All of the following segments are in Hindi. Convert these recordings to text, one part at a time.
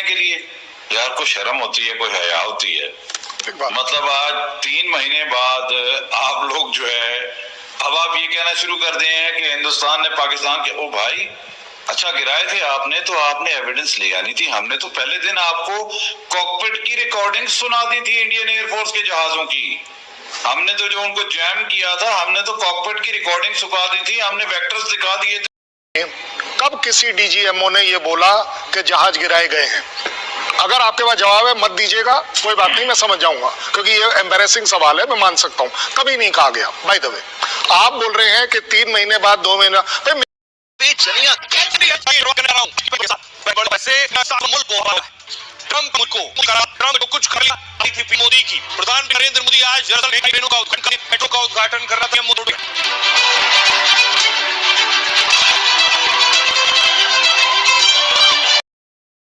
के लिए? यार कोई शर्म होती है, कोई हया होती है? मतलब आज 3 महीने बाद आप लोग जो है अब आप ये कहना शुरू कर दिए हैं कि हिंदुस्तान ने पाकिस्तान के, ओ भाई अच्छा गिराए थे आपने तो आपने एविडेंस ले आनी थी। हमने तो पहले दिन आपको कॉकपिट की रिकॉर्डिंग सुना दी थी इंडियन एयरफोर्स के जहाजों की। हमने तो जो उनको जैम किया था हमने तो कॉकपिट की रिकॉर्डिंग सुखा दी थी, हमने वेक्टर्स दिखा दिए थे। कब किसी डीजीएमओ ने ये बोला कि जहाज गिराए गए हैं? अगर आपके पास जवाब है मत दीजिएगा, कोई बात नहीं, मैं समझ जाऊंगा, क्योंकि ये एम्बैरेसिंग सवाल है, मैं मान सकता हूँ। कभी नहीं कहा गया। बाय द वे आप बोल रहे हैं कि 3 महीने बाद 2 महीना कुछ कर मोदी की प्रधानमंत्री नरेंद्र मोदी आज मेट्रो का उद्घाटन कर रहा था।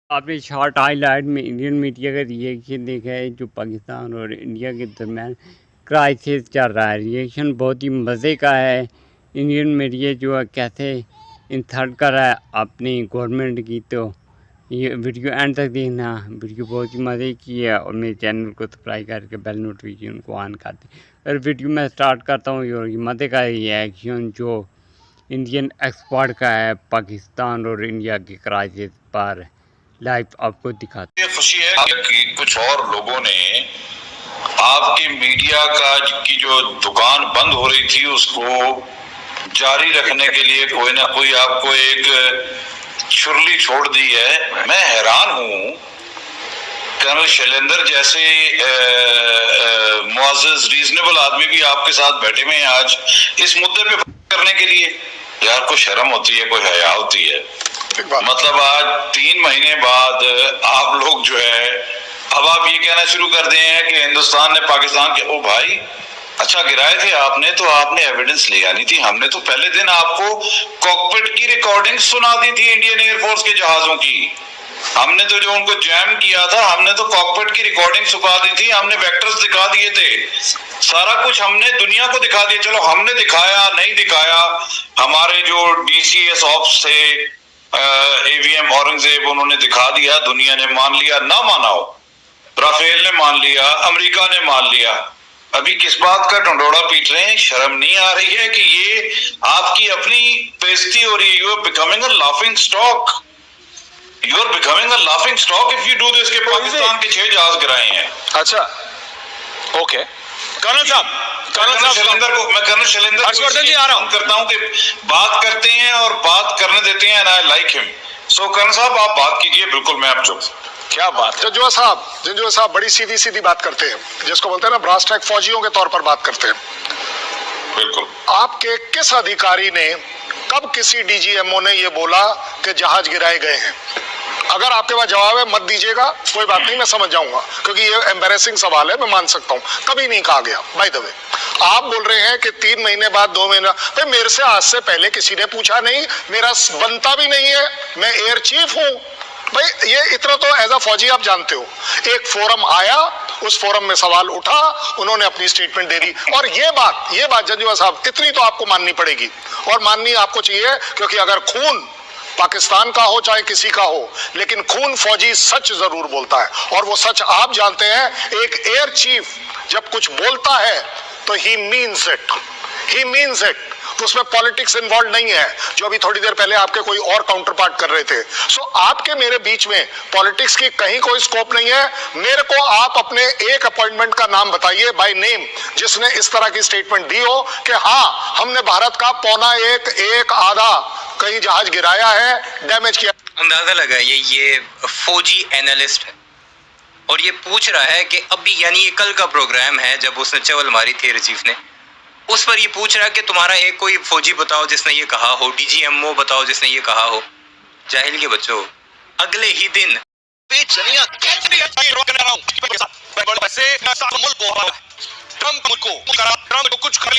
आपने शॉर्ट हाईलाइट में इंडियन मीडिया का रिएक्शन देखा है जो पाकिस्तान और इंडिया के दरमियान क्राइसिस चल रहा है। रिएक्शन बहुत ही मज़े का है। इंडियन मीडिया जो है कैसे इंसल्ट कर रहा है अपनी गवर्नमेंट की, तो ये वीडियो एंड तक देखना। वीडियो बहुत ही मज़े की है और मेरे चैनल को सब्सक्राइब करके बेल नोटिफिकेशन को ऑन कर दें। और वीडियो मैं स्टार्ट करता हूँ। और ये मज़े का रिएक्शन जो इंडियन एक्सपर्ट का है पाकिस्तान और इंडिया के क्राइसिस पर लाइव आपको दिखाते। खुशी है कि कुछ और लोगों ने आपके मीडिया की जो दुकान बंद हो रही थी उसको जारी रखने के लिए कोई ना कोई आपको एक छुरली छोड़ दी है। मैं हैरान हूँ, कर्नल शैलेंद्र जैसे मुआज़्ज़ज़ रीजनेबल आदमी भी आपके साथ बैठे हुए हैं आज इस मुद्दे पे करने के लिए। यार कोई शर्म होती है, कोई हया होती है? मतलब आज 3 महीने बाद आप लोग जो है अब आप ये कहना शुरू कर दिए हैं कि हिंदुस्तान ने पाकिस्तान के, ओ भाई अच्छा गिराए थे आपने तो आपने एविडेंस ले आनी थी। हमने तो पहले दिन आपको कॉकपिट की रिकॉर्डिंग सुना दी थी इंडियन एयरफोर्स के जहाजों की। हमने तो जो उनको जैम किया था हमने तो कॉकपिट की रिकॉर्डिंग सुखा दी थी, हमने वेक्टर्स दिखा दिए थे, सारा कुछ हमने दुनिया को दिखा दिया। चलो हमने दिखाया नहीं दिखाया, हमारे जो DCS ऑप्स थे AVM औरंगजेब उन्होंने दिखा दिया, दुनिया ने मान लिया, ना माना हो, राफेल ने मान लिया, अमेरिका ने मान लिया। अभी किस बात का ढंढोड़ा पीट रहे हैं? शर्म नहीं आ रही है कि ये आपकी अपनी बेइज्जती हो रही है? You are becoming a laughing stock, you are becoming a laughing stock if you do this. के पाकिस्तान के 6 जहाज गिराए हैं। अच्छा ओके कर्नल साहब शैलेंद्र को मैं कर्नल शैलेंद्र हर्षवर्धन जी आ रहा हूं करता हूं कि बात करते हैं और बात करने देते हैं, and I like him. So colonel साहब आप बात कीजिए, बिल्कुल मैं आप चुप। क्या बात है? जंजुआ साहब बड़ी सीधी सीधी बात करते हैं, जिसको बोलते हैं ना ब्रास टैग, फौजियों के तौर पर बात करते हैं। बिल्कुल। आपके किस अधिकारी ने कब किसी डीजीएमओ ने ये बोला कि जहाज गिराए गए हैं? अगर आपके पास जवाब है मत दीजिएगा, कोई बात नहीं, मैं समझ जाऊंगा, क्योंकि ये एम्बैरेसिंग सवाल है, मैं मान सकता हूँ। कभी नहीं कहा गया। बाय द वे आप बोल रहे हैं कि 3 महीने बाद 2 महीना, भाई मेरे से आज से पहले किसी ने पूछा नहीं, मेरा बनता भी नहीं है, मैं एयर चीफ हूँ। भाई ये इतना तो एज अ फौजी आप जानते हो। एक फोरम आया, उस फोरम में सवाल उठा, उन्होंने अपनी स्टेटमेंट दे दी। और ये बात जंजुआ साहब इतनी तो आपको माननी पड़ेगी, और माननी आपको चाहिए, क्योंकि अगर खून पाकिस्तान का हो चाहे किसी का हो, लेकिन खून फौजी सच जरूर बोलता है, और वो सच आप जानते हैं। एक एयर चीफ जब कुछ बोलता है तो ही मीन्स इट, उसमें पॉलिटिक्स इन्वॉल्व नहीं है, जो अभी थोड़ी देर पहले आपके कोई और काउंटर पार्ट कर रहे थे। सो आपके मेरे बीच में पॉलिटिक्स की कहीं कोई स्कोप नहीं है। मेरे को आप अपने एक अपॉइंटमेंट का नाम बताइए बाय नेम, जिसने इस तरह की स्टेटमेंट दी हो कि हाँ हमने भारत का 1.25 कहीं जहाज गिराया है, डैमेज किया। अंदाजा लगाइए, ये फौजी एनालिस्ट है और ये पूछ रहा है कि अभी, यानी ये कल का प्रोग्राम है जब उसने चवल मारी थी एयर चीफ ने, उस पर ये पूछ रहा है कि तुम्हारा एक कोई फौजी बताओ जिसने ये कहा हो, DGMO बताओ जिसने ये कहा हो। जाहिल के बच्चों, अगले ही दिन कुछ कर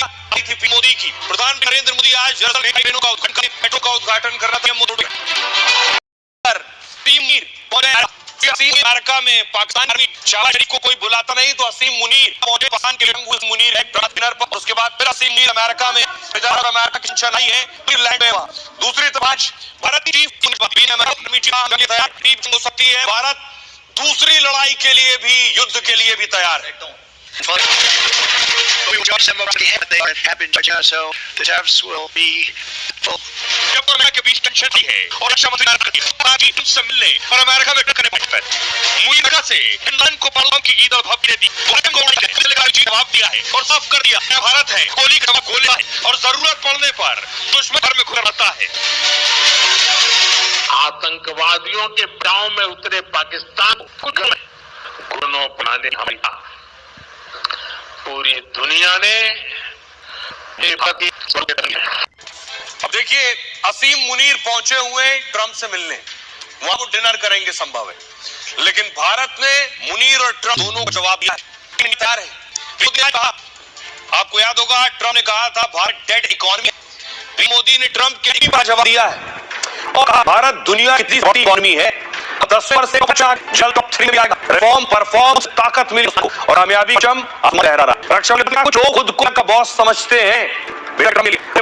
मोदी की प्रधानमंत्री नरेंद्र मोदी आज मेट्रो का उद्घाटन कर रहा था। अमेरिका में पाकिस्तान आर्मी शहबाज शरीफ को कोई बुलाता नहीं तो असीम मुनीर पहुंचे पाकिस्तान के लिए। उस मुनीर है डिनर पर, उसके बाद फिर असीम मुनीर अमेरिका में, अमेरिका की टेंशन आई है लैंड में। दूसरी तरफ आज भारत की तैयार हो सकती है। भारत दूसरी लड़ाई के लिए भी, युद्ध के लिए भी तैयार है। के बीच टेंशन है और रक्षा मंत्री से मिलने और अमेरिका में टक्कर पर मुई से हिंदुस्तान को परलों की ईद और भव्य दी जवाब दिया है और साफ कर दिया भारत है गोली का गोला है और जरूरत पड़ने पर दुश्मन घर में घुस आता है। आतंकवादियों के पांव में उतरे पाकिस्तान को घुटनों बनाने हमारी पूरी दुनिया ने अब देखिए असीम मुनीर पहुंचे हुए ट्रंप से मिलने, वहां वो डिनर करेंगे संभव है, लेकिन भारत ने मुनीर और ट्रंप दोनों को जवाब दिया है। आपको याद होगा ट्रंप ने कहा था भारत डेड इकोनॉमी, मोदी ने ट्रंप के लिए जवाब दिया है और कहा भारत दुनिया की तीसरी बड़ी इकोनॉमी है। 10 वर्ष से जल टॉप 3 में आएगा, रिफॉर्म परफॉर्म ताकत मिली उसको और कामयाबी चम अपना लहरा रहा। रक्षा मंत्री कुछ वो खुद को का बॉस समझते हैं,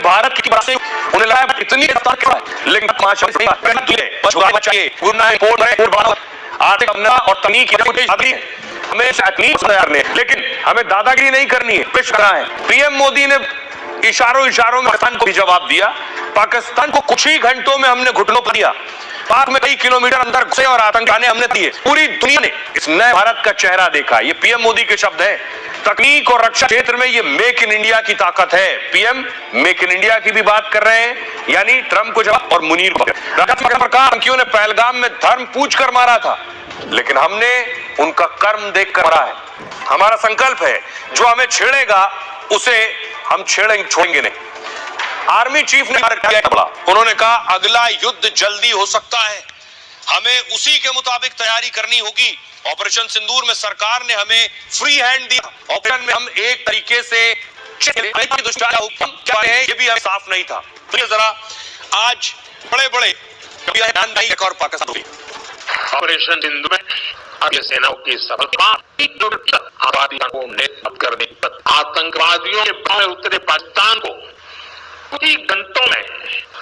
भारत की बात से उन्हें लगा इतनी रफ्तार क्यों है, लेकिन 5 वर्ष चाहिए आर्थिक और तकनीक हमें तैयार नहीं, लेकिन हमें दादागिरी नहीं करनी है, पेश करना है। पीएम मोदी ने इशारों में पाकिस्तान को भी जवाब दिया। पाकिस्तान को कुछ ही घंटों में हमने घुटनों पर दिया, पाक में कई किलोमीटर अंदर घुसे और आतंकवादी हमने दिए। पूरी दुनिया ने इस नए भारत का चेहरा देखा। ये पीएम मोदी के शब्द हैं। तकनीक और रक्षा क्षेत्र में ये मेक इन इंडिया की ताकत है। पीएम मेक इन इंडिया की भी बात कर रहे हैं, यानी ट्रंप को जवाब और मुनीर को। आतंकियों ने पहलगाम में धर्म पूछ कर मारा था, लेकिन हमने उनका कर्म देखकर मारा है। हमारा संकल्प है जो हमें छेड़ेगा उसे हम छोड़ेंगे नहीं। आर्मी चीफ ने उन्होंने कहा अगला युद्ध जल्दी हो सकता है, हमें उसी के मुताबिक तैयारी करनी होगी। ऑपरेशन सिंदूर में सरकार ने हमें फ्री हैंड दिया, ऑपरेशन में हम एक तरीके से ये भी हमें साफ नहीं था। तो ये जरा आज बड़े और पाकिस्तान ऑपरेशन सिंदूर में भारतीय सेनाओं की सफलता आबादी को नेतृत्व करने पर आतंकवादियों के पांव में उतरे पाकिस्तान को कुछ ही घंटों में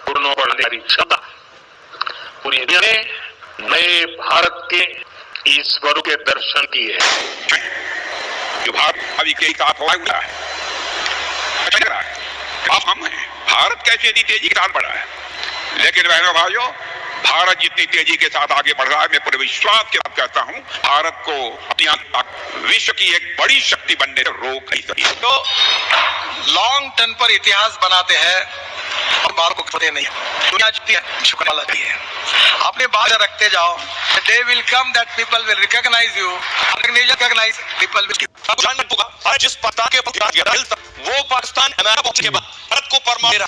घुटनों पर लाने की क्षमता पूरी दुनिया ने नए भारत के ईश्वर के दर्शन किए। जो भारत अभी के साथ हुआ है हम हैं, भारत कैसे इतनी तेजी के साथ बढ़ा है, लेकिन बहनों भाइयों भारत जितनी तेजी के साथ आगे बढ़ रहा है, मैं पूरे विश्वास के साथ कहता हूं भारत को अपनी विश्व की एक बड़ी शक्ति बनने से रोक नहीं सकती। तो लॉन्ग टर्म पर इतिहास बनाते हैं और भारत को खोते नहीं। दुनिया जीती है, शुक्र अल्लाह की है। अपने बात रखते जाओ, day will come that people will recognise you, recognise people will. जिस पाकिस्तान के वो पाकिस्तान अमेरिका पहुंचने के बाद भारत को परमाणु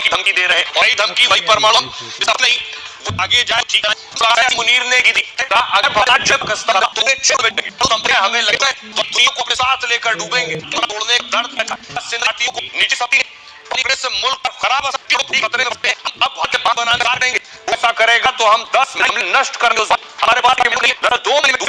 धमकी दे रहे हैं और धमकी वही परमाणु नहीं आगे जाए। मुनीर ने हमें लगता है दुनिया को अपने साथ लेकर डूबेंगे, तोड़ने दर्द नीचे सब मुल्क खराब अब बनाने ऐसा करेगा तो हम 10 मिनट नष्ट करेंगे। हमारे पास 2 मिनट